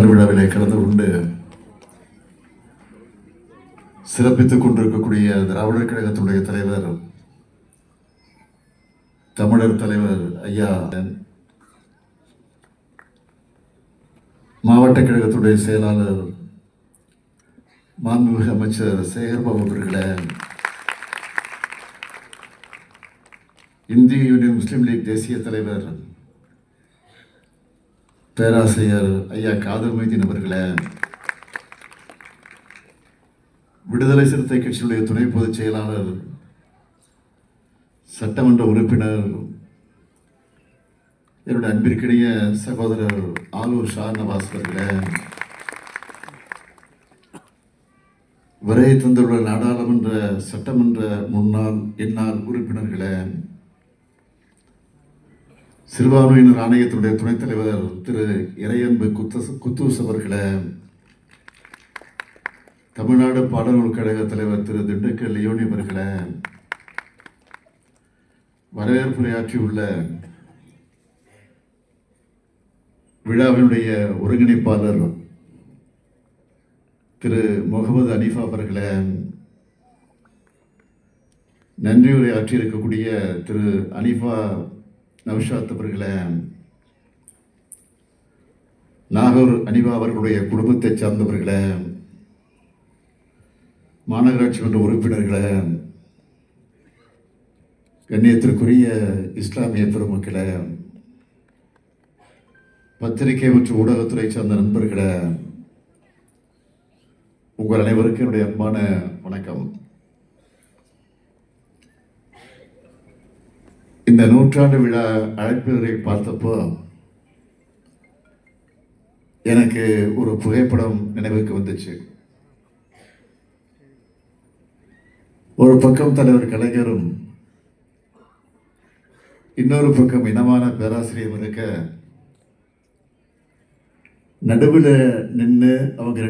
விழாவிலே கலந்து கொண்டு சிறப்பித்துக் கொண்டிருக்கக்கூடிய திராவிடர் கழகத்துடைய தலைவர், தமிழர் தலைவர் ஐயா, மாவட்ட கழகத்துடைய செயலாளர் மாண்புமிகு அமைச்சர் சேகர்பாபு அவர்களே, இந்திய யூனியன் முஸ்லீம் லீக் தேசிய தலைவர் பேராசிரியர் ஐயா காதர் மைதீன் அவர்களே, விடுதலை சிறுத்தை கட்சியுடைய துணை பொதுச் செயலாளர் சட்டமன்ற உறுப்பினர் என்னுடைய அன்பிற்கிடைய சகோதரர் ஆலூர் ஷா நவாஸ் அவர்களே, விரைவு தந்துள்ள நாடாளுமன்ற சட்டமன்ற முன்னாள் எந்நாள் உறுப்பினர்களே, சிறுபான்மையினர் ஆணையத்தினுடைய துணைத் தலைவர் திரு இறையன்பு குத்தூஸ் அவர்களே, தமிழ்நாடு பாடநூல் கழக தலைவர் திரு திண்டுக்கல் லியோனி அவர்களே, வரவேற்புரையாற்றியுள்ள விழாவினுடைய ஒருங்கிணைப்பாளர் திரு முகமது அனீஃபா அவர்களே, நன்றியுரை ஆற்றியிருக்கக்கூடிய திரு அனீஃபா நவ்ஷாத் அவர்களே, நாகூர் அனிபா அவர்களுடைய குடும்பத்தை சார்ந்தவர்களே, மாநகராட்சி மன்ற உறுப்பினர்களே, கண்ணியத்திற்குரிய இஸ்லாமிய பெருமக்களே, பத்திரிகை மற்றும் ஊடகத்துறை சார்ந்த நண்பர்களே, உங்கள் அனைவருக்கும் என்னுடைய அன்பான வணக்கம். இந்த நூற்றாண்டு விழா அழைப்புகளை பார்த்தப்போ எனக்கு ஒரு புகைப்படம் நினைவுக்கு வந்துச்சு. ஒரு பக்கம் தலைவர் கலைஞரும், இன்னொரு பக்கம் இனமான பேராசிரியர் இருக்க, நடுவில் நின்று அவங்க